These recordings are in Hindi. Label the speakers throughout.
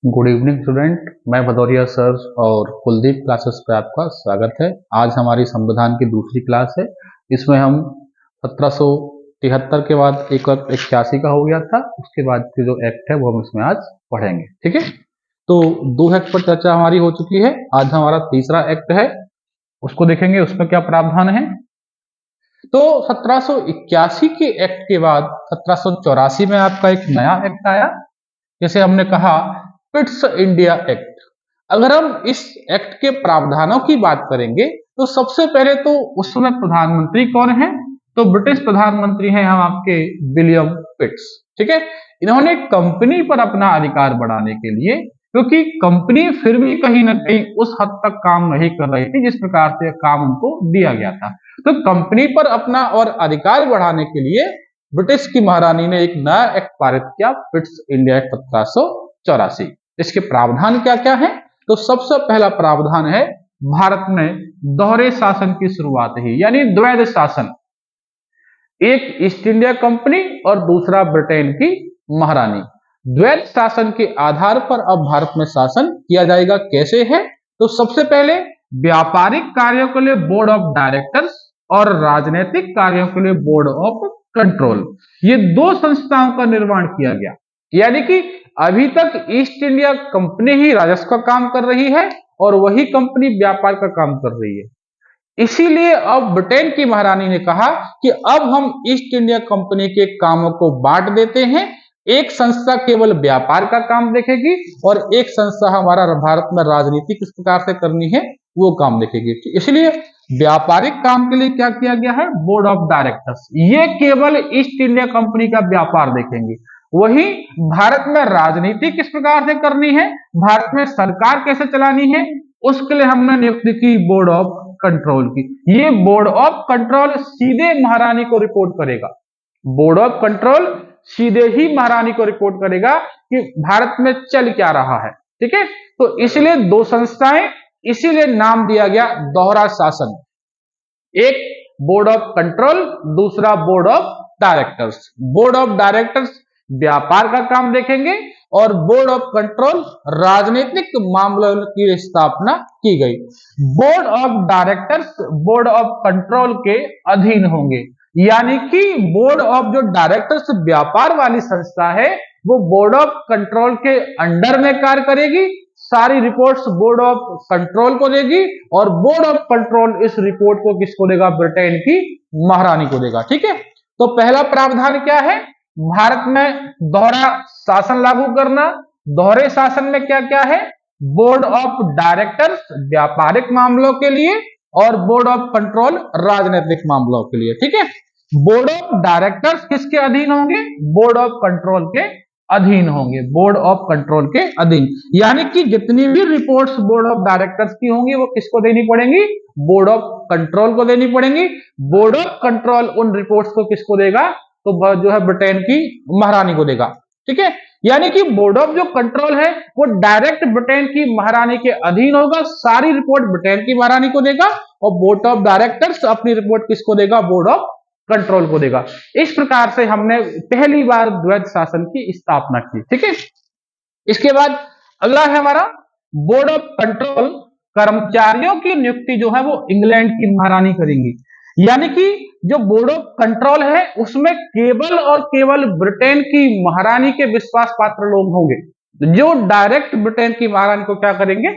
Speaker 1: गुड इवनिंग स्टूडेंट, मैं भदौरिया सर और कुलदीप क्लासेस पे आपका स्वागत है। आज हमारी संविधान की दूसरी क्लास है। इसमें हम 1773 के बाद एक 81 का हो गया था, उसके बाद के जो एक्ट है वो हम इसमें आज पढ़ेंगे। ठीक है, तो दो एक्ट पर चर्चा हमारी हो चुकी है। आज हमारा तीसरा एक्ट है, उसको देखेंगे उसमें क्या प्रावधान है। तो 1781 के एक्ट के बाद 1784 में आपका एक नया एक्ट आया, जैसे हमने कहा पिट्स इंडिया एक्ट। अगर हम इस एक्ट के प्रावधानों की बात करेंगे तो सबसे पहले तो उस समय प्रधानमंत्री कौन है, तो ब्रिटिश प्रधानमंत्री हैं हम आपके विलियम पिट्स। ठीक है, इन्होंने कंपनी पर अपना अधिकार बढ़ाने के लिए, क्योंकि कंपनी फिर भी कहीं ना कहीं उस हद तक काम नहीं कर रही थी जिस प्रकार से काम उनको दिया गया था, तो कंपनी पर अपना और अधिकार बढ़ाने के लिए ब्रिटिश की महारानी ने एक नया एक्ट पारित किया, पिट्स इंडिया एक्ट 1784। इसके प्रावधान क्या क्या है, तो सबसे पहला प्रावधान है भारत में दोहरे शासन की शुरुआत ही, यानी द्वैध शासन। एक ईस्ट इंडिया कंपनी और दूसरा ब्रिटेन की महारानी। द्वैध शासन के आधार पर अब भारत में शासन किया जाएगा। कैसे है, तो सबसे पहले व्यापारिक कार्यों के लिए बोर्ड ऑफ डायरेक्टर्स और राजनीतिक कार्यों के लिए बोर्ड ऑफ कंट्रोल, ये दो संस्थाओं का निर्माण किया गया। यानी कि अभी तक ईस्ट इंडिया कंपनी ही राजस्व का काम कर रही है और वही कंपनी व्यापार का काम कर रही है। इसीलिए अब ब्रिटेन की महारानी ने कहा कि अब हम ईस्ट इंडिया कंपनी के कामों को बांट देते हैं। एक संस्था केवल व्यापार का काम देखेगी और एक संस्था हमारा भारत में राजनीति किस प्रकार से करनी है वो काम देखेगी। इसलिए व्यापारिक काम के लिए क्या किया गया है, बोर्ड ऑफ डायरेक्टर्स, ये केवल ईस्ट इंडिया कंपनी का व्यापार देखेंगे। वही भारत में राजनीति किस प्रकार से करनी है, भारत में सरकार कैसे चलानी है, उसके लिए हमने नियुक्ति की बोर्ड ऑफ कंट्रोल की। ये बोर्ड ऑफ कंट्रोल सीधे महारानी को रिपोर्ट करेगा। बोर्ड ऑफ कंट्रोल सीधे ही महारानी को रिपोर्ट करेगा कि भारत में चल क्या रहा है। ठीक है, तो इसलिए दो संस्थाएं, इसीलिए नाम दिया गया दोहरा शासन। एक बोर्ड ऑफ कंट्रोल, दूसरा board of directors. Board of directors व्यापार का काम देखेंगे और बोर्ड ऑफ कंट्रोल राजनीतिक मामलों की स्थापना की गई। Board of directors board of control के अधीन होंगे, यानी कि बोर्ड ऑफ जो डायरेक्टर्स व्यापार वाली संस्था है वो बोर्ड ऑफ कंट्रोल के अंडर में कार्य करेगी, सारी रिपोर्ट्स बोर्ड ऑफ कंट्रोल को देगी और बोर्ड ऑफ कंट्रोल इस रिपोर्ट को किसको देगा, ब्रिटेन की महारानी को देगा। ठीक है, तो पहला प्रावधान क्या है, भारत में दोहरा शासन लागू करना। दोहरे शासन में क्या क्या है, बोर्ड ऑफ डायरेक्टर्स व्यापारिक मामलों के लिए और बोर्ड ऑफ कंट्रोल राजनीतिक मामलों के लिए। ठीक है, बोर्ड ऑफ डायरेक्टर्स किसके अधीन होंगे, बोर्ड ऑफ कंट्रोल के अधीन होंगे, बोर्ड ऑफ कंट्रोल के अधीन। यानी कि जितनी भी रिपोर्ट्स बोर्ड ऑफ डायरेक्टर्स की होंगी वो किसको देनी पड़ेंगी, बोर्ड ऑफ कंट्रोल को देनी पड़ेंगी। बोर्ड ऑफ कंट्रोल उन रिपोर्ट्स को किसको देगा, तो जो है ब्रिटेन की महारानी को देगा। ठीक है, यानी कि बोर्ड ऑफ जो कंट्रोल है वो डायरेक्ट ब्रिटेन की महारानी के अधीन होगा, सारी रिपोर्ट ब्रिटेन की महारानी को देगा और बोर्ड ऑफ डायरेक्टर्स अपनी रिपोर्ट किसको देगा, बोर्ड ऑफ कंट्रोल को देगा। इस प्रकार से हमने पहली बार द्वैध शासन की स्थापना की। ठीक है, इसके बाद अगला है हमारा बोर्ड ऑफ कंट्रोल। कर्मचारियों की नियुक्ति जो है वो इंग्लैंड की महारानी करेंगी। यानी कि जो बोर्ड ऑफ कंट्रोल है उसमें केवल और केवल ब्रिटेन की महारानी के विश्वास पात्र लोग होंगे, जो डायरेक्ट ब्रिटेन की महारानी को क्या करेंगे,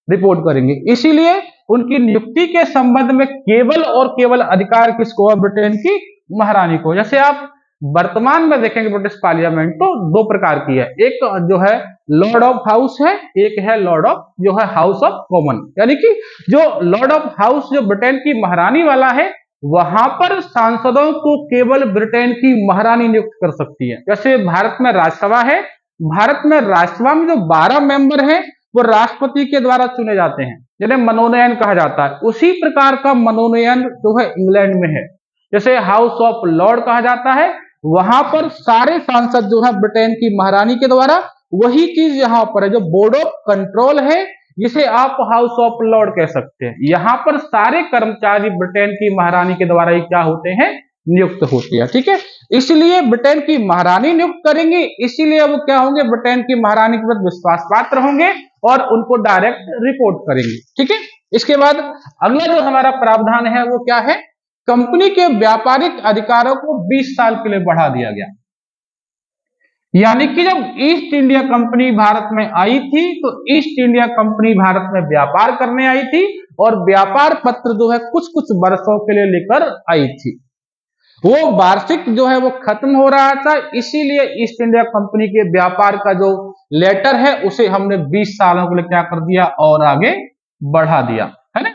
Speaker 1: रिपोर्ट करेंगे। इसीलिए उनकी नियुक्ति के संबंध में केवल और केवल अधिकार किसको है, ब्रिटेन की महारानी को। जैसे आप वर्तमान में देखेंगे ब्रिटिश पार्लियामेंट तो दो प्रकार की है, एक जो है लॉर्ड ऑफ हाउस है, एक है लॉर्ड ऑफ जो है हाउस ऑफ कॉमन। यानी कि जो लॉर्ड ऑफ हाउस जो ब्रिटेन की महारानी वाला है वहां पर सांसदों को केवल ब्रिटेन की महारानी नियुक्त कर सकती है। जैसे भारत में राज्यसभा है, भारत में राज्यसभा में जो 12 मेंबर हैं वो राष्ट्रपति के द्वारा चुने जाते हैं, जिन्हें मनोनयन कहा जाता है। उसी प्रकार का मनोनयन जो है इंग्लैंड में है, जैसे हाउस ऑफ लॉर्ड कहा जाता है, वहां पर सारे सांसद जो है ब्रिटेन की महारानी के द्वारा। वही चीज यहाँ पर है, जो बोर्ड ऑफ कंट्रोल है जिसे आप हाउस ऑफ लॉर्ड कह सकते हैं, यहाँ पर सारे कर्मचारी ब्रिटेन की महारानी के द्वारा ही क्या होते हैं, नियुक्त होते हैं। ठीक है, इसलिए ब्रिटेन की महारानी नियुक्त करेंगे, इसीलिए वो क्या होंगे, ब्रिटेन की महारानी के प्रति विश्वास पात्र होंगे और उनको डायरेक्ट रिपोर्ट करेंगे। ठीक है, इसके बाद अगला जो हमारा प्रावधान है वो क्या है, कंपनी के व्यापारिक अधिकारों को 20 साल के लिए बढ़ा दिया गया। यानी कि जब ईस्ट इंडिया कंपनी भारत में आई थी तो ईस्ट इंडिया कंपनी भारत में व्यापार करने आई थी और व्यापार पत्र जो है कुछ कुछ वर्षों के लिए लेकर आई थी। वो वार्षिक जो है वो खत्म हो रहा था, इसीलिए ईस्ट इंडिया कंपनी के व्यापार का जो लेटर है उसे हमने 20 सालों के लिए क्या कर दिया और आगे बढ़ा दिया, है ना,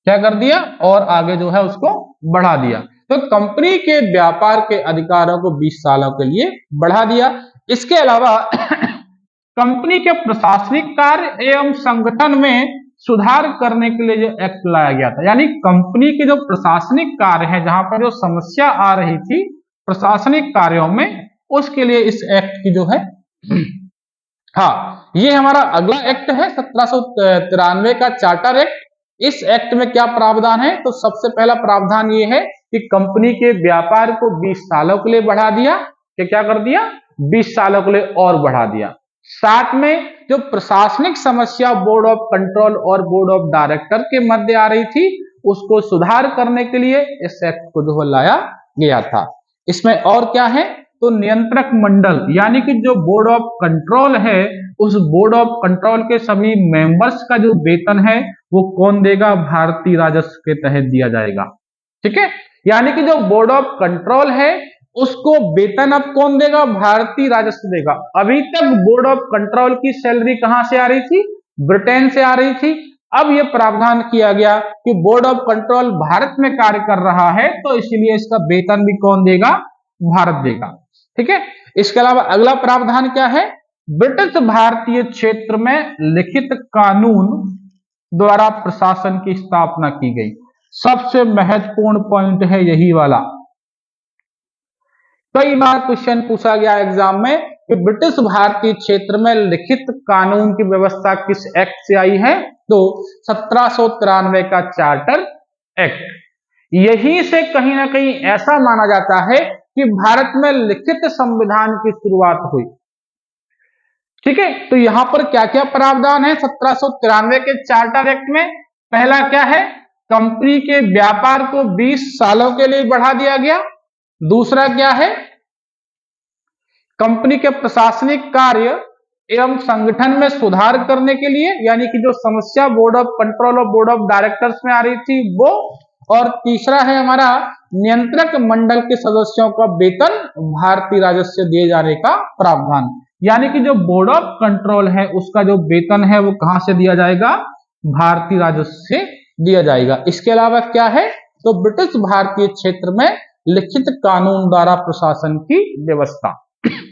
Speaker 1: क्या कर दिया और आगे जो है उसको बढ़ा दिया। तो कंपनी के व्यापार के अधिकारों को 20 सालों के लिए बढ़ा दिया। इसके अलावा कंपनी के प्रशासनिक कार्य एवं संगठन में सुधार करने के लिए जो एक्ट लाया गया था, यानी कंपनी के जो प्रशासनिक कार्य है, जहां पर जो समस्या आ रही थी प्रशासनिक कार्यों में, उसके लिए इस एक्ट की जो है हाँ, ये हमारा अगला एक्ट है 1793 का चार्टर एक्ट। इस एक्ट में क्या प्रावधान है, तो सबसे पहला प्रावधान ये है कि कंपनी के व्यापार को 20 सालों के लिए बढ़ा दिया, कि क्या कर दिया, 20 सालों के लिए और बढ़ा दिया। साथ में जो प्रशासनिक समस्या बोर्ड ऑफ कंट्रोल और बोर्ड ऑफ डायरेक्टर के मध्य आ रही थी उसको सुधार करने के लिए इस एक्ट को जो लाया गया था। इसमें और क्या है, तो नियंत्रक मंडल यानी कि जो बोर्ड ऑफ कंट्रोल है, उस बोर्ड ऑफ कंट्रोल के सभी मेंबर्स का जो वेतन है वो कौन देगा, भारतीय राजस्व के तहत दिया जाएगा। ठीक है, यानी कि जो बोर्ड ऑफ कंट्रोल है उसको वेतन अब कौन देगा, भारतीय राजस्व देगा। अभी तक बोर्ड ऑफ कंट्रोल की सैलरी कहां से आ रही थी, ब्रिटेन से आ रही थी। अब यह प्रावधान किया गया कि बोर्ड ऑफ कंट्रोल भारत में कार्य कर रहा है तो इसलिए इसका वेतन भी कौन देगा, भारत देगा। ठीक है, इसके अलावा अगला प्रावधान क्या है, ब्रिटिश भारतीय क्षेत्र में लिखित कानून द्वारा प्रशासन की स्थापना की गई। सबसे महत्वपूर्ण पॉइंट है यही वाला, कई बार क्वेश्चन पूछा गया एग्जाम में कि ब्रिटिश भारतीय क्षेत्र में लिखित कानून की व्यवस्था किस एक्ट से आई है, तो 1793 का चार्टर एक्ट। यहीं से कहीं ना कहीं ऐसा माना जाता है कि भारत में लिखित संविधान की शुरुआत हुई। ठीक है, तो यहां पर क्या क्या प्रावधान है 1793 के चार्टर एक्ट में, पहला क्या है, कंपनी के व्यापार को 20 सालों के लिए बढ़ा दिया गया। दूसरा क्या है, कंपनी के प्रशासनिक कार्य एवं संगठन में सुधार करने के लिए, यानी कि जो समस्या बोर्ड ऑफ कंट्रोल और बोर्ड ऑफ डायरेक्टर्स में आ रही थी वो। और तीसरा है हमारा नियंत्रक मंडल के सदस्यों का वेतन भारतीय राजस्व से दिए जाने का प्रावधान, यानी कि जो बोर्ड ऑफ कंट्रोल है उसका जो वेतन है वो कहां से दिया जाएगा, भारतीय राजस्व से दिया जाएगा। इसके अलावा क्या है, तो ब्रिटिश भारतीय क्षेत्र में लिखित कानून द्वारा प्रशासन की व्यवस्था,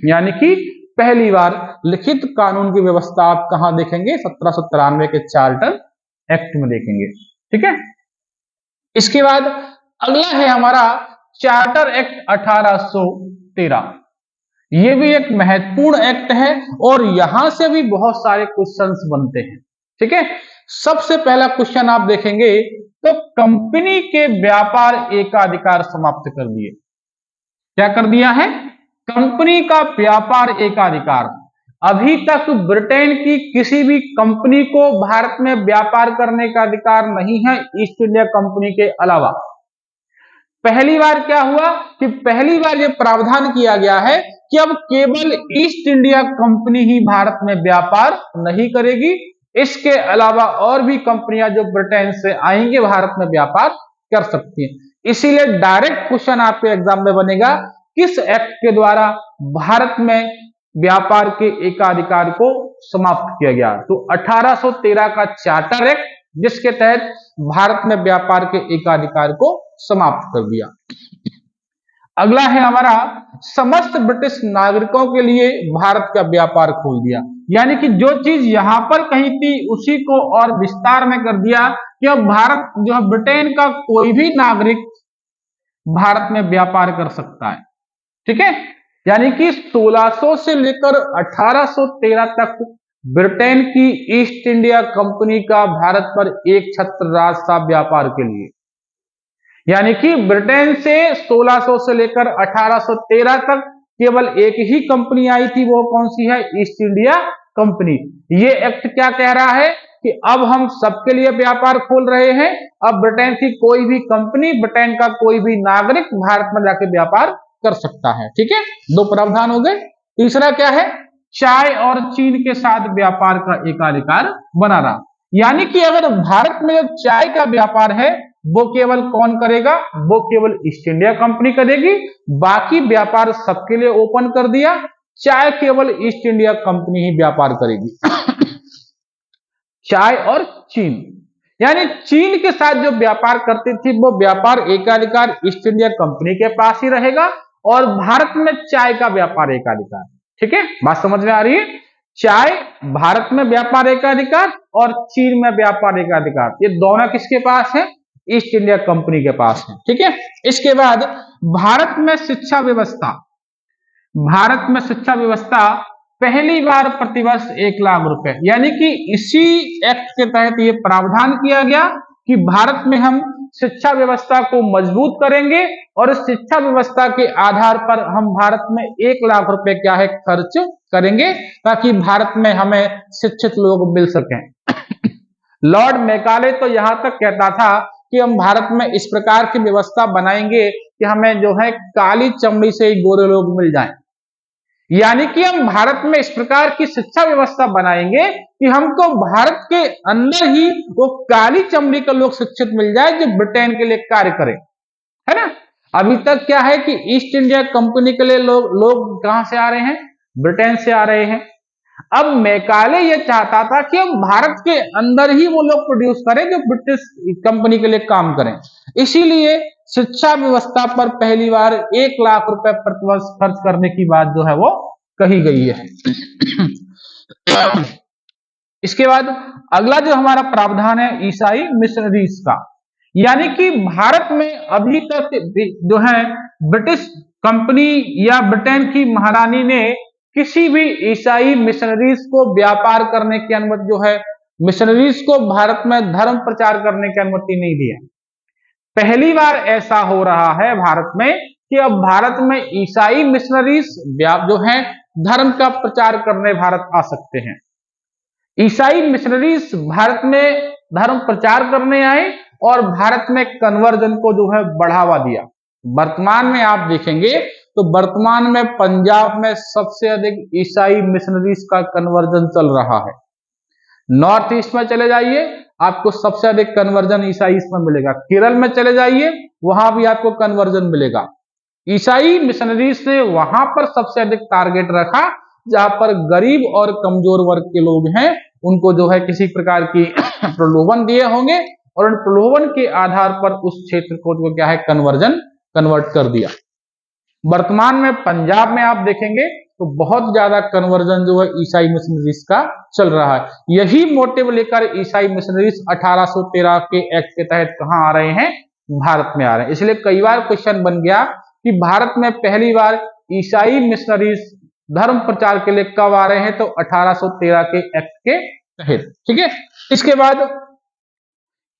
Speaker 1: यानी कि पहली बार लिखित कानून की व्यवस्था आप कहां देखेंगे, 1793 के चार्टर एक्ट में देखेंगे। ठीक है, इसके बाद अगला है हमारा चार्टर एक्ट 1813। ये भी एक महत्वपूर्ण एक्ट है और यहां से भी बहुत सारे क्वेश्चंस बनते हैं। ठीक है, सबसे पहला क्वेश्चन आप देखेंगे तो कंपनी के व्यापार एकाधिकार समाप्त कर दिए। क्या कर दिया है, कंपनी का व्यापार एकाधिकार। अभी तक ब्रिटेन की किसी भी कंपनी को भारत में व्यापार करने का अधिकार नहीं है ईस्ट इंडिया कंपनी के अलावा। पहली बार क्या हुआ कि पहली बार यह प्रावधान किया गया है कि अब केवल ईस्ट इंडिया कंपनी ही भारत में व्यापार नहीं करेगी, इसके अलावा और भी कंपनियां जो ब्रिटेन से आएंगे भारत में व्यापार कर सकती हैं। इसीलिए डायरेक्ट क्वेश्चन आपके एग्जाम में बनेगा, किस एक्ट के द्वारा भारत में व्यापार के एकाधिकार को समाप्त किया गया, तो 1813 का चार्टर एक्ट, जिसके तहत भारत में व्यापार के एकाधिकार को समाप्त कर दिया। अगला है हमारा समस्त ब्रिटिश नागरिकों के लिए भारत का व्यापार खोल दिया, यानी कि जो चीज यहां पर कहीं थी उसी को और विस्तार में कर दिया कि अब भारत जो है ब्रिटेन का कोई भी नागरिक भारत में व्यापार कर सकता है। ठीक है, यानी कि 1600 से लेकर 1813 तक ब्रिटेन की ईस्ट इंडिया कंपनी का भारत पर एक छत्र राज था व्यापार के लिए। यानी कि ब्रिटेन से 1600 से लेकर 1813 तक केवल एक ही कंपनी आई थी, वो कौन सी है? East India company. ये एक्ट क्या कह रहा है कि अब हम सबके लिए व्यापार खोल रहे हैं। अब ब्रिटेन की कोई भी कंपनी, ब्रिटेन का कोई भी नागरिक भारत में जाके व्यापार कर सकता है। ठीक है, दो प्रावधान हो गए। तीसरा क्या है? चाय और चीन के साथ व्यापार का एकाधिकार बना रहा। यानी कि अगर भारत में जो चाय का व्यापार है वो केवल कौन करेगा? वो केवल ईस्ट इंडिया कंपनी करेगी। बाकी व्यापार सबके लिए ओपन कर दिया, चाय केवल ईस्ट इंडिया कंपनी ही व्यापार करेगी। चाय और चीन, यानी चीन के साथ जो व्यापार करती थी वो व्यापार एकाधिकार ईस्ट इंडिया कंपनी के पास ही रहेगा, और भारत में चाय का व्यापार एकाधिकार। ठीक है, बात समझ में आ रही है? चाय भारत में व्यापार एकाधिकार और चीन में व्यापार एकाधिकार, ये दोनों किसके पास है? ईस्ट इंडिया कंपनी के पास है। ठीक है, इसके बाद भारत में शिक्षा व्यवस्था, भारत में शिक्षा व्यवस्था पहली बार प्रतिवर्ष 1 लाख रुपए, यानी कि इसी एक्ट के तहत ये प्रावधान किया गया कि भारत में हम शिक्षा व्यवस्था को मजबूत करेंगे और शिक्षा व्यवस्था के आधार पर हम भारत में 1 लाख रुपए क्या है खर्च करेंगे, ताकि भारत में हमें शिक्षित लोग मिल सकें। लॉर्ड मैकाले तो यहां तक कहता था कि हम भारत में इस प्रकार की व्यवस्था बनाएंगे कि हमें जो है काली चमड़ी से ही गोरे लोग मिल जाएं। यानी कि हम भारत में इस प्रकार की शिक्षा व्यवस्था बनाएंगे कि हमको भारत के अंदर ही वो काली चमड़ी के लोग शिक्षित मिल जाए जो ब्रिटेन के लिए कार्य करें, है ना। अभी तक क्या है कि ईस्ट इंडिया कंपनी के लिए लोग कहां से आ रहे हैं? ब्रिटेन से आ रहे हैं। अब मैकाले ये चाहता था कि हम भारत के अंदर ही वो लोग प्रोड्यूस करें जो ब्रिटिश कंपनी के लिए काम करें। इसीलिए शिक्षा व्यवस्था पर पहली बार 1 लाख रुपए प्रतिवर्ष खर्च करने की बात जो है वो कही गई है। इसके बाद अगला जो हमारा प्रावधान है ईसाई मिशनरीज का, यानी कि भारत में अभी तक जो है ब्रिटिश कंपनी या ब्रिटेन की महारानी ने किसी भी ईसाई मिशनरीज को व्यापार करने की अनुमति, जो है मिशनरीज को भारत में धर्म प्रचार करने की अनुमति नहीं दी है। पहली बार ऐसा हो रहा है भारत में कि अब भारत में ईसाई मिशनरीज जो है धर्म का प्रचार करने भारत आ सकते हैं। ईसाई मिशनरीज भारत में धर्म प्रचार करने आए और भारत में कन्वर्जन को जो है बढ़ावा दिया। वर्तमान में आप देखेंगे तो वर्तमान में पंजाब में सबसे अधिक ईसाई मिशनरीज का कन्वर्जन चल रहा है। नॉर्थ ईस्ट में चले जाइए आपको सबसे अधिक कन्वर्जन ईसाई में मिलेगा। केरल में चले जाइए वहां भी आपको कन्वर्जन मिलेगा। ईसाई मिशनरीज ने वहां पर सबसे अधिक टारगेट रखा जहां पर गरीब और कमजोर वर्ग के लोग हैं, उनको जो है किसी प्रकार की प्रलोभन दिए होंगे और उन प्रलोभन के आधार पर उस क्षेत्र को जो क्या है कन्वर्ट कर दिया। वर्तमान में पंजाब में आप देखेंगे तो बहुत ज्यादा कन्वर्जन जो है ईसाई मिशनरीज का चल रहा है। यही मोटिव लेकर ईसाई मिशनरीज 1813 के एक्ट के तहत कहां आ रहे हैं? भारत में आ रहे हैं। इसलिए कई बार क्वेश्चन बन गया कि भारत में पहली बार ईसाई मिशनरीज धर्म प्रचार के लिए कब आ रहे हैं? तो 1813 के एक्ट के तहत। ठीक है, इसके बाद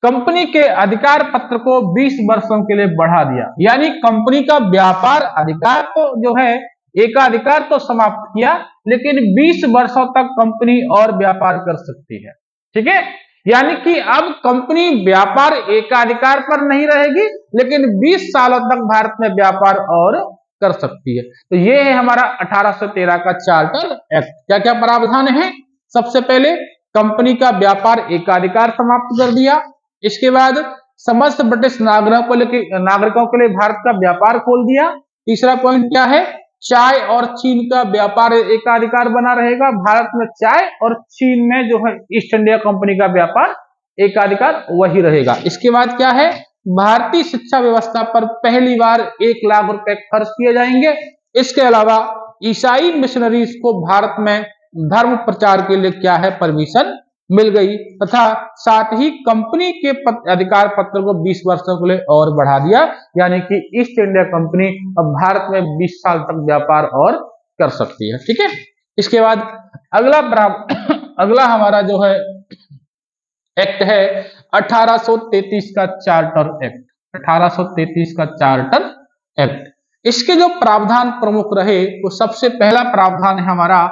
Speaker 1: कंपनी के अधिकार पत्र को 20 वर्षों के लिए बढ़ा दिया, यानी कंपनी का व्यापार अधिकार तो जो है एकाधिकार तो समाप्त किया, लेकिन 20 वर्षों तक कंपनी और व्यापार कर सकती है। ठीक है, यानी कि अब कंपनी व्यापार एकाधिकार पर नहीं रहेगी, लेकिन 20 सालों तक भारत में व्यापार और कर सकती है। तो ये है हमारा 1813 का चार्टर एक्ट। क्या क्या प्रावधान है? सबसे पहले कंपनी का व्यापार एकाधिकार समाप्त कर दिया। इसके बाद समस्त ब्रिटिश नागरिकों के लिए भारत का व्यापार खोल दिया। तीसरा पॉइंट क्या है? चाय और चीन का व्यापार एकाधिकार बना रहेगा। भारत में चाय और चीन में जो है ईस्ट इंडिया कंपनी का व्यापार एकाधिकार वही रहेगा। इसके बाद क्या है? भारतीय शिक्षा व्यवस्था पर पहली बार 1 लाख रुपए खर्च किए जाएंगे। इसके अलावा ईसाई मिशनरीज को भारत में धर्म प्रचार के लिए क्या है परमिशन मिल गई, तथा साथ ही कंपनी के अधिकार पत्र को 20 वर्षों के लिए और बढ़ा दिया, यानी कि ईस्ट इंडिया कंपनी अब भारत में 20 साल तक व्यापार और कर सकती है। ठीक है, इसके बाद अगला हमारा जो है एक्ट है 1833 का चार्टर एक्ट। 1833 का चार्टर एक्ट। इसके जो प्रावधान प्रमुख रहे, वो सबसे पहला प्रावधान है हमारा,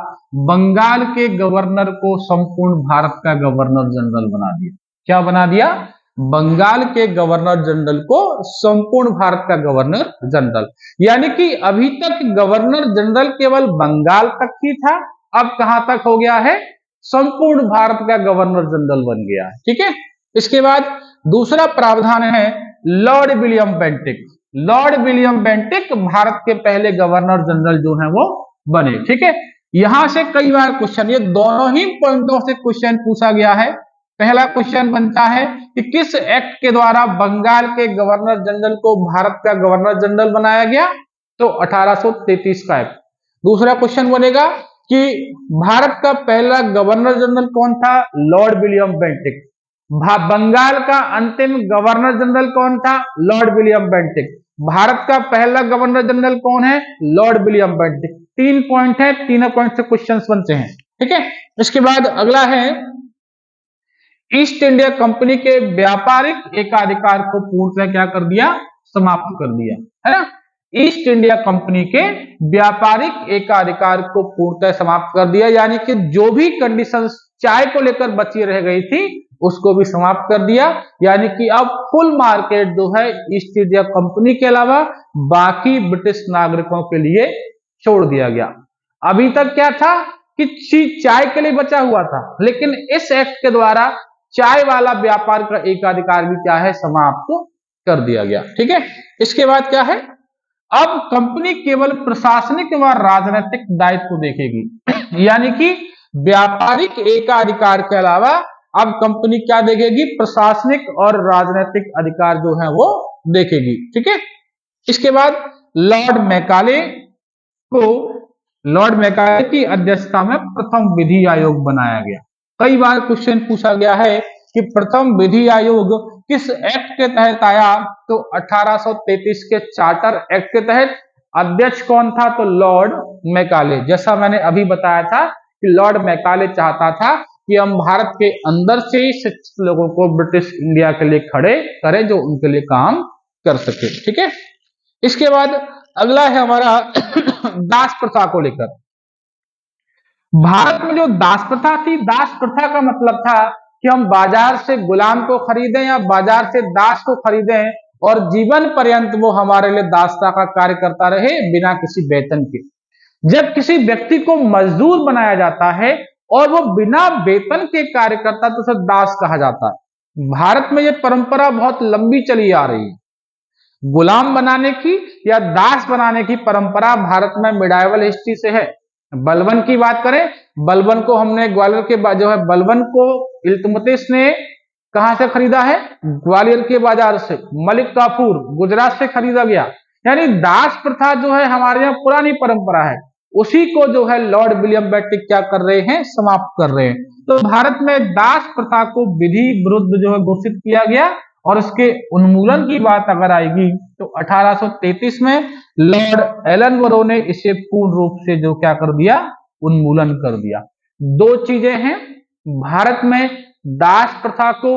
Speaker 1: बंगाल के गवर्नर को संपूर्ण भारत का गवर्नर जनरल बना दिया। क्या बना दिया? बंगाल के गवर्नर जनरल को संपूर्ण भारत का गवर्नर जनरल। यानी कि अभी तक गवर्नर जनरल केवल बंगाल तक ही था, अब कहां तक हो गया है? संपूर्ण भारत का गवर्नर जनरल बन गया है। ठीक है। इसके बाद दूसरा प्रावधान है Lord William Bentinck. Lord William Bentinck Bharat के पहले गवर्नर जनरल जो है वो बने। ठीक है। यहां से कई बार क्वेश्चन, ये दोनों ही पॉइंटों से क्वेश्चन पूछा गया है। पहला क्वेश्चन बनता है कि किस एक्ट के द्वारा बंगाल के गवर्नर जनरल को भारत का गवर्नर जनरल बनाया गया? तो 1833 का एक्ट। दूसरा क्वेश्चन बनेगा कि भारत का पहला गवर्नर जनरल कौन था? Lord William Bentinck. बंगाल का अंतिम गवर्नर जनरल कौन था? Lord William Bentinck. भारत का पहला गवर्नर जनरल कौन है? Lord William Bentinck. 3 पॉइंट है, तीनों पॉइंट से क्वेश्चंस बनते हैं। ठीक है। इसके बाद अगला है ईस्ट इंडिया कंपनी के व्यापारिक एकाधिकार को पूर्णतः क्या कर दिया? समाप्त कर दिया, है ना। ईस्ट इंडिया कंपनी के व्यापारिक एकाधिकार को पूर्णतः समाप्त कर दिया, यानी कि जो भी कंडीशंस चाय को लेकर बची रह गई थी उसको भी समाप्त कर दिया। यानी कि अब फुल मार्केट जो है ईस्ट इंडिया कंपनी के अलावा बाकी ब्रिटिश नागरिकों के लिए छोड़ दिया गया। अभी तक क्या था कि चाय के लिए बचा हुआ था, लेकिन इस एक्ट के द्वारा चाय वाला व्यापार का एकाधिकार भी क्या है? समाप्त कर दिया गया। ठीक है। इसके बाद क्या है? अब कंपनी केवल प्रशासनिक व राजनीतिक दायित्व देखेगी। यानी कि व्यापारिक एकाधिकार के अलावा अब कंपनी क्या देखेगी? प्रशासनिक और राजनीतिक अधिकार जो है वो देखेगी। ठीक है। इसके बाद लॉर्ड मैकाले की अध्यक्षता में प्रथम विधि आयोग बनाया गया। कई बार क्वेश्चन पूछा गया है कि प्रथम विधि आयोग किस एक्ट के तहत आया? तो 1833 के चार्टर एक्ट के तहत। अध्यक्ष कौन था? तो लॉर्ड मैकाले। जैसा मैंने अभी बताया था कि लॉर्ड मैकाले चाहता था कि हम भारत के अंदर से ही शिक्षित लोगों को ब्रिटिश इंडिया के लिए खड़े करें, जो उनके लिए काम कर सके। ठीक है। इसके बाद अगला है हमारा दास प्रथा को लेकर। भारत में जो दास प्रथा थी, दास प्रथा का मतलब था कि हम बाजार से गुलाम को खरीदें या बाजार से दास को खरीदें और जीवन पर्यंत वो हमारे लिए दासता का कार्य करता रहे बिना किसी वेतन के। जब किसी व्यक्ति को मजदूर बनाया जाता है और वो बिना वेतन के कार्य करता है तो उसे दास कहा जाता है। भारत में ये परंपरा बहुत लंबी चली आ रही है। गुलाम बनाने की या दास बनाने की परंपरा भारत में मिडाइवल हिस्ट्री से है। बलबन की बात करें, बलबन को हमने ग्वालियर के जो है बलबन को इल्तुतमिश ने कहां से खरीदा है? ग्वालियर के बाजार से। मलिक काफूर गुजरात से खरीदा गया। यानी दास प्रथा जो है हमारे यहाँ पुरानी परंपरा है, उसी को जो है लॉर्ड विलियम बेंटिक क्या कर रहे हैं? समाप्त कर रहे हैं। तो भारत में दास प्रथा को विधि विरुद्ध जो है घोषित किया गया और इसके उन्मूलन की बात अगर आएगी तो 1833 में लॉर्ड एलन बरो ने इसे पूर्ण रूप से जो क्या कर दिया? उन्मूलन कर दिया। दो चीजें हैं, भारत में दास प्रथा को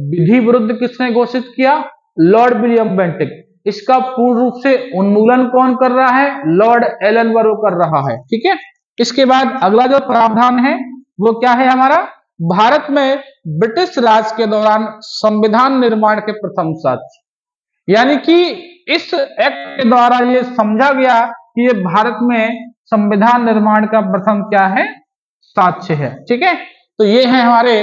Speaker 1: विधि विरुद्ध किसने घोषित किया? Lord William Bentinck. इसका पूर्ण रूप से उन्मूलन कौन कर रहा है? लॉर्ड एलन बरो कर रहा है। ठीक है। इसके बाद अगला जो प्रावधान है वो क्या है हमारा? भारत में ब्रिटिश राज के दौरान संविधान निर्माण के प्रथम साक्ष्य। यानी कि इस एक्ट के द्वारा ये समझा गया कि ये भारत में संविधान निर्माण का प्रथम क्या है? साक्ष्य है। ठीक है। तो ये है हमारे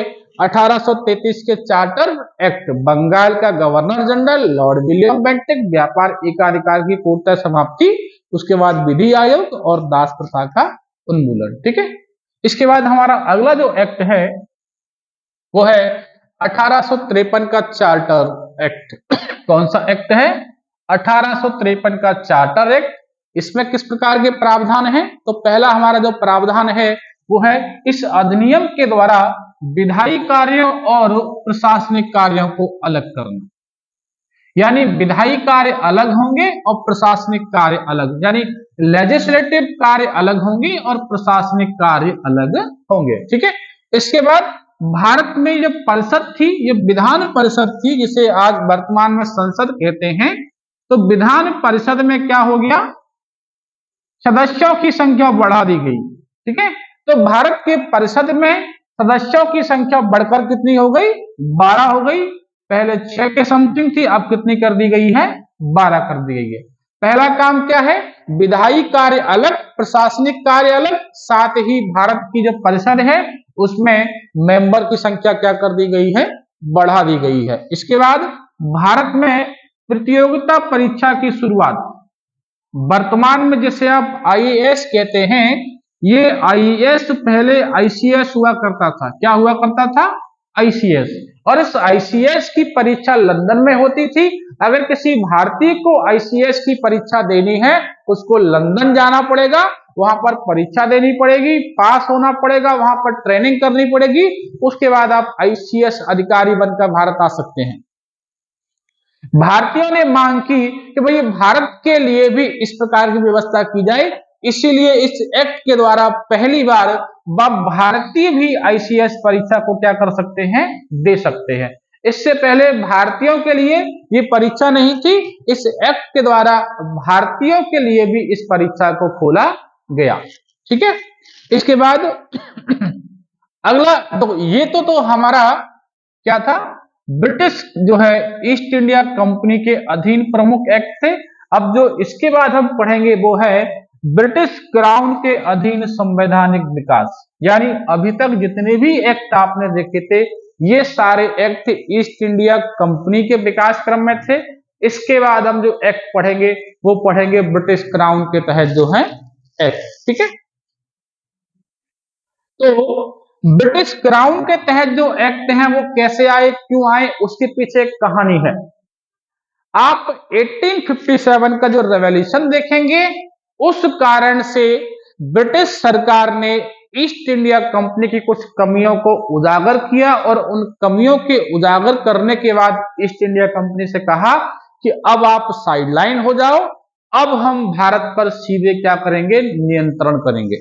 Speaker 1: 1833 के चार्टर एक्ट। बंगाल का governor general Lord William Bentinck, व्यापार एकाधिकार की पूर्णतः समाप्ति, उसके बाद विधि आयोग और दास प्रथा का उन्मूलन। ठीक है। इसके बाद हमारा अगला जो एक्ट है वो है 1853 का चार्टर एक्ट। कौन सा एक्ट है? 1853 का चार्टर एक्ट। इसमें किस प्रकार के प्रावधान हैं? तो पहला हमारा जो प्रावधान है वो है इस अधिनियम के द्वारा विधायी कार्यों और प्रशासनिक कार्यों को अलग करना। यानी विधायी कार्य अलग होंगे और प्रशासनिक कार्य अलग, यानी लेजिस्लेटिव कार्य अलग होंगे और प्रशासनिक कार्य अलग होंगे। ठीक है। इसके बाद भारत में जो परिषद थी, ये विधान परिषद थी, जिसे आज वर्तमान में संसद कहते हैं। तो विधान परिषद में क्या हो गया, सदस्यों की संख्या बढ़ा दी गई। ठीक है, तो भारत के परिषद में सदस्यों की संख्या बढ़कर कितनी हो गई, 12 हो गई। पहले 6 के समथिंग थी, अब कितनी कर दी गई है, 12 कर दी गई है। पहला काम क्या है, विधायी कार्य अलग, प्रशासनिक कार्य अलग, साथ ही भारत की जो परिषद है उसमें मेंबर की संख्या क्या कर दी गई है, बढ़ा दी गई है। इसके बाद भारत में प्रतियोगिता परीक्षा की शुरुआत, वर्तमान में जिसे आप आईएएस कहते हैं, ये आईएएस पहले आईसीएस हुआ करता था। क्या हुआ करता था, आईसीएस। और इस आईसीएस की परीक्षा लंदन में होती थी। अगर किसी भारतीय को आईसीएस की परीक्षा देनी है, उसको लंदन जाना पड़ेगा, वहां पर परीक्षा देनी पड़ेगी, पास होना पड़ेगा, वहां पर ट्रेनिंग करनी पड़ेगी, उसके बाद आप आईसीएस अधिकारी बनकर भारत आ सकते हैं। भारतीयों ने मांग की कि भाई भारत के लिए भी इस प्रकार की व्यवस्था की जाए, इसीलिए इस एक्ट के द्वारा पहली बार भारतीय भी आईसीएस परीक्षा को क्या कर सकते हैं, दे सकते हैं। इससे पहले भारतीयों के लिए ये परीक्षा नहीं थी, इस एक्ट के द्वारा भारतीयों के लिए भी इस परीक्षा को खोला गया। ठीक है, इसके बाद अगला, तो ये तो हमारा क्या था, ब्रिटिश जो है ईस्ट इंडिया कंपनी के अधीन प्रमुख एक्ट थे। अब जो इसके बाद हम पढ़ेंगे वो है ब्रिटिश क्राउन के अधीन संवैधानिक विकास। यानी अभी तक जितने भी एक्ट आपने देखे थे, ये सारे एक्ट ईस्ट इंडिया कंपनी के विकास क्रम में थे। इसके बाद हम जो एक्ट पढ़ेंगे वो पढ़ेंगे ब्रिटिश क्राउन के तहत जो है एक्ट। ठीक है, तो ब्रिटिश क्राउन के तहत जो एक्ट हैं वो कैसे आए, क्यों आए, उसके पीछे एक कहानी है। आप 1857 का जो रेवोल्यूशन देखेंगे, उस कारण से ब्रिटिश सरकार ने ईस्ट इंडिया कंपनी की कुछ कमियों को उजागर किया और उन कमियों के उजागर करने के बाद ईस्ट इंडिया कंपनी से कहा कि अब आप साइडलाइन हो जाओ, अब हम भारत पर सीधे क्या करेंगे, नियंत्रण करेंगे।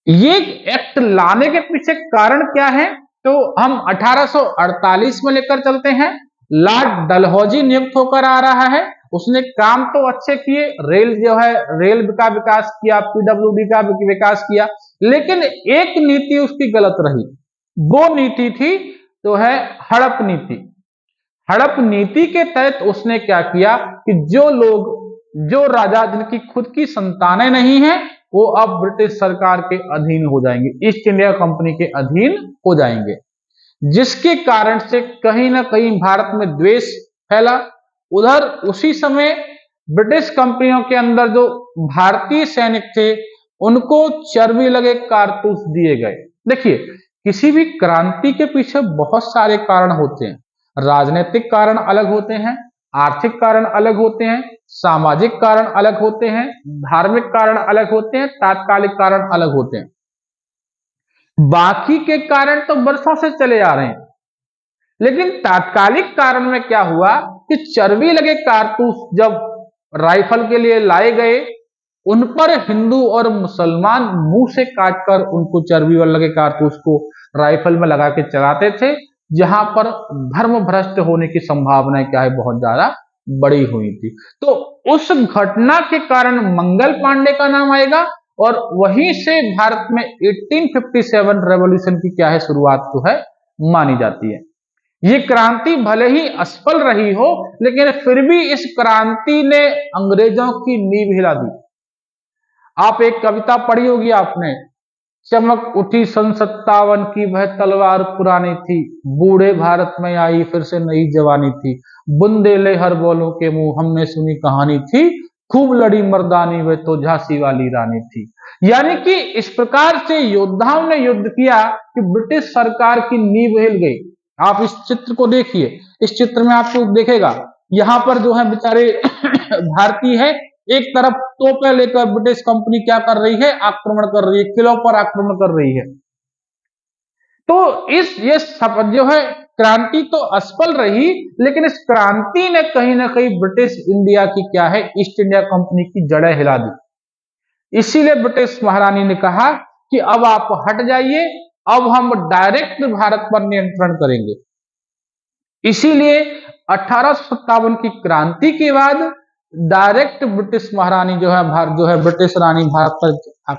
Speaker 1: ये एक्ट लाने के पीछे कारण क्या है, तो हम 1848 में लेकर चलते हैं। लॉर्ड डलहौजी नियुक्त होकर आ रहा है, उसने काम तो अच्छे किए, रेल जो है रेल का विकास किया, पीडब्ल्यूडी का विकास किया, लेकिन एक नीति उसकी गलत रही। वो नीति थी जो है हड़प नीति। हड़प नीति के तहत उसने क्या किया कि जो राजा जिनकी खुद की संतानें नहीं है, वो अब ब्रिटिश सरकार के अधीन हो जाएंगे, ईस्ट इंडिया कंपनी के अधीन हो जाएंगे, जिसके कारण से कहीं ना कहीं भारत में द्वेष फैला। उधर उसी समय ब्रिटिश कंपनियों के अंदर जो भारतीय सैनिक थे, उनको चर्बी लगे कारतूस दिए गए। देखिए, किसी भी क्रांति के पीछे बहुत सारे कारण होते हैं। राजनीतिक कारण अलग होते हैं, आर्थिक कारण अलग होते हैं, सामाजिक कारण अलग होते हैं, धार्मिक कारण अलग होते हैं, तात्कालिक कारण अलग होते हैं। बाकी के कारण तो वर्षों से चले आ रहे हैं, लेकिन तात्कालिक कारण में क्या हुआ कि चर्बी लगे कारतूस जब राइफल के लिए लाए गए, उन पर हिंदू और मुसलमान मुंह से काटकर उनको चर्बी वाले लगे कारतूस को राइफल में लगा के चलाते थे, जहां पर धर्म भ्रष्ट होने की संभावना क्या है, बहुत ज्यादा बड़ी हुई थी। तो उस घटना के कारण मंगल पांडे का नाम आएगा और वहीं से भारत में 1857 रेवोल्यूशन की क्या है, शुरुआत तो है मानी जाती है। ये क्रांति भले ही असफल रही हो, लेकिन फिर भी इस क्रांति ने अंग्रेजों की नींव हिला दी। आप एक कविता पढ़ी होगी आपने, चमक उठी सन 57 की वह तलवार पुरानी थी, बूढ़े भारत में आई फिर से नई जवानी थी, बुंदेले हर बोलों के मुंह हमने सुनी कहानी थी, खूब लड़ी मर्दानी वह तो झांसी वाली रानी थी। यानी कि इस प्रकार से योद्धाओं ने युद्ध किया कि ब्रिटिश सरकार की नींव हिल गई। आप इस चित्र को देखिए, इस चित्र में आपको देखेगा, यहाँ पर जो है बेचारे भारतीय है, एक तरफ तोपें लेकर ब्रिटिश कंपनी क्या कर रही है, आक्रमण कर रही है, किलों पर आक्रमण कर रही है। तो ये सब जो है क्रांति तो असफल रही, लेकिन इस क्रांति ने कहीं ना कहीं ब्रिटिश इंडिया की क्या है, ईस्ट इंडिया कंपनी की जड़ें हिला दी। इसीलिए ब्रिटिश महारानी ने कहा कि अब आप हट जाइए, अब हम डायरेक्ट भारत पर नियंत्रण करेंगे। इसीलिए 1857 की क्रांति के बाद डायरेक्ट ब्रिटिश महारानी जो है ब्रिटिश रानी भारत पर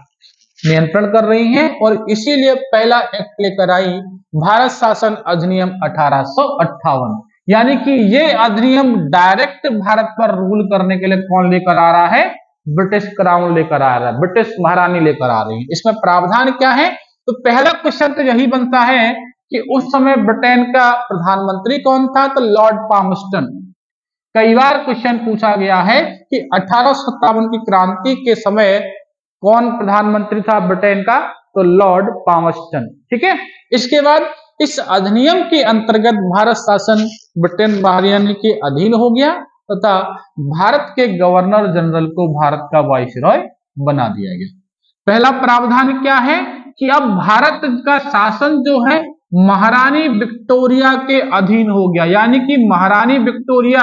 Speaker 1: नियंत्रण कर रही हैं, और इसीलिए पहला एक्ट लेकर आई भारत शासन अधिनियम 1858। यानी कि ये अधिनियम डायरेक्ट भारत पर रूल करने के लिए कौन लेकर आ रहा है? ब्रिटिश क्राउन लेकर आ रहा है, ब्रिटिश महारानी लेकर आ रही है। इसमें प्रावधान क्या है? तो पहला क्वेश्चन तो यही बनता है कि उस समय ब्रिटेन का प्रधानमंत्री कौन था? तो लॉर्ड पामस्टन। कई बार क्वेश्चन पूछा गया है कि 1857 की क्रांति के समय कौन प्रधानमंत्री था ब्रिटेन का? तो लॉर्ड पामस्टन। ठीक है। इसके बाद इस अधिनियम के अंतर्गत भारत शासन ब्रिटेन महारानी के अधीन हो गया तथा भारत के गवर्नर जनरल को भारत का वाइसरॉय बना दिया गया। पहला प्रावधान क्या है कि अब भारत का शासन जो है महारानी विक्टोरिया के अधीन हो गया। यानी कि महारानी विक्टोरिया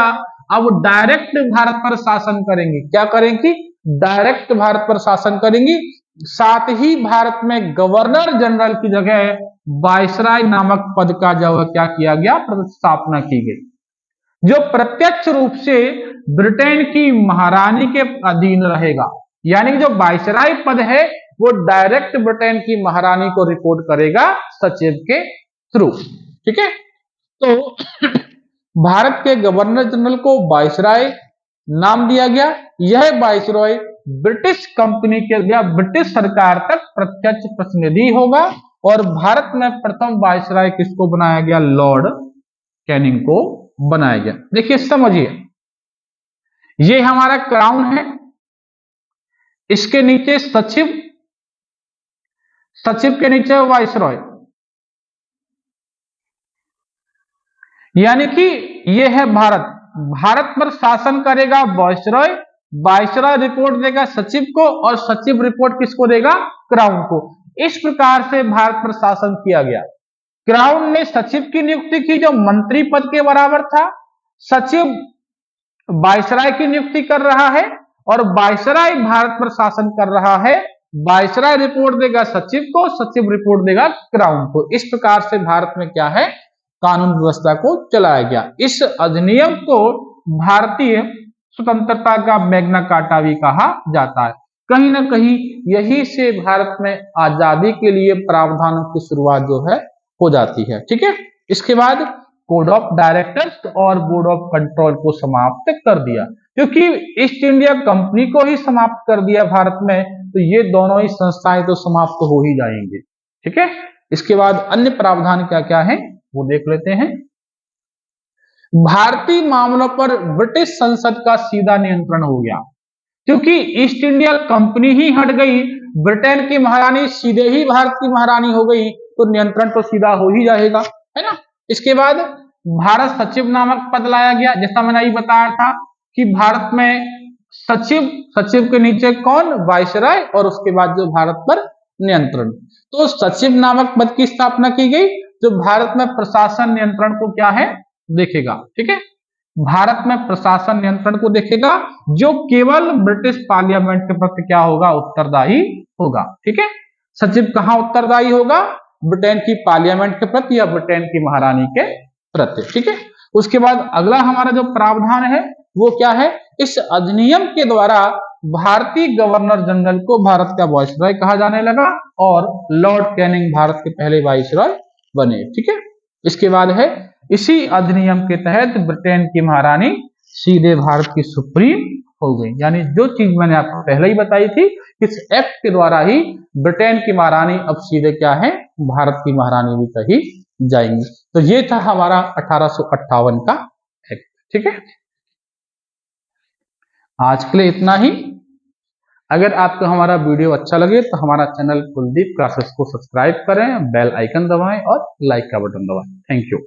Speaker 1: अब डायरेक्ट भारत पर शासन करेंगी। क्या करेंगी? डायरेक्ट भारत पर शासन करेंगी। साथ ही भारत में गवर्नर जनरल की जगह वाइसराय नामक पद का जो है क्या किया गया? स्थापना की गई, जो प्रत्यक्ष रूप से ब्रिटेन की महारानी के अधीन रहेगा। यानी कि जो वाइसराय पद है वो डायरेक्ट ब्रिटेन की महारानी को रिपोर्ट करेगा सचिव के थ्रू। ठीक है। तो भारत के गवर्नर जनरल को वाइसराय नाम दिया गया। यह वाइसरॉय ब्रिटिश कंपनी के या ब्रिटिश सरकार तक प्रत्यक्ष प्रतिनिधि होगा, और भारत में प्रथम वाइसरॉय किसको बनाया गया? लॉर्ड कैनिंग को बनाया गया। देखिए समझिए, ये हमारा क्राउन है, इसके नीचे सचिव, सचिव के नीचे वाइसरॉय। यानी कि ये है भारत, भारत पर शासन करेगा वाइसरॉय, वाइसरॉय रिपोर्ट देगा सचिव को, और सचिव रिपोर्ट किसको देगा? क्राउन को। इस प्रकार से भारत पर शासन किया गया। क्राउन ने सचिव की नियुक्ति की जो मंत्री पद के बराबर था। सचिव वाइसराय की नियुक्ति कर रहा है और वाइसराय भारत पर शासन कर रहा है। वाइसराय रिपोर्ट देगा सचिव को, सचिव रिपोर्ट देगा क्राउन को। इस प्रकार से भारत में क्या है? कानून व्यवस्था को चलाया गया। इस अधिनियम को भारतीय स्वतंत्रता का मैग्ना कार्टा भी कहा जाता है। कहीं ना कहीं यही से भारत में आजादी के लिए प्रावधानों की शुरुआत जो है हो जाती है। ठीक है। इसके बाद कोड ऑफ डायरेक्टर्स और बोर्ड ऑफ कंट्रोल को समाप्त कर दिया, क्योंकि ईस्ट इंडिया कंपनी को ही समाप्त कर दिया भारत में, तो ये दोनों ही संस्थाएं तो समाप्त हो ही जाएंगे। ठीक है। इसके बाद अन्य प्रावधान क्या क्या है वो देख लेते हैं। भारतीय मामलों पर ब्रिटिश संसद का सीधा नियंत्रण हो गया, क्योंकि ईस्ट इंडिया कंपनी ही हट गई, ब्रिटेन की महारानी सीधे ही भारत की महारानी हो गई, तो नियंत्रण तो सीधा हो ही जाएगा, है ना। इसके बाद भारत सचिव नामक पद लाया गया। जैसा मैंने अभी बताया था कि भारत में सचिव, सचिव के नीचे कौन? वाइसराय, और उसके बाद जो भारत पर नियंत्रण, तो सचिव नामक पद की स्थापना की गई, जो भारत में प्रशासन नियंत्रण को क्या है? देखेगा। ठीक है। भारत में प्रशासन नियंत्रण को देखेगा, जो केवल ब्रिटिश पार्लियामेंट के प्रति क्या होगा? उत्तरदायी होगा। ठीक है। सचिव कहां उत्तरदायी होगा? ब्रिटेन की पार्लियामेंट के प्रति या ब्रिटेन की महारानी के प्रति। ठीक है। उसके बाद अगला हमारा जो प्रावधान है वो क्या है? इस अधिनियम के द्वारा भारतीय गवर्नर जनरल को भारत का वाइसरॉय कहा जाने लगा, और लॉर्ड कैनिंग भारत के पहले वाइसरॉय बने। ठीक है। इसके बाद है इसी अधिनियम के तहत ब्रिटेन की महारानी सीधे भारत की सुप्रीम हो गई। यानी जो चीज मैंने आपको पहले ही बताई थी, इस एक्ट के द्वारा ही ब्रिटेन की महारानी अब सीधे क्या है? भारत की महारानी भी कही जाएंगी। तो ये था हमारा 1858 का एक्ट। ठीक है। आज के लिए इतना ही। अगर आपको हमारा वीडियो अच्छा लगे तो हमारा चैनल कुलदीप क्लासेस को सब्सक्राइब करें, बेल आइकन दबाएं और लाइक का बटन दबाएं। Thank you.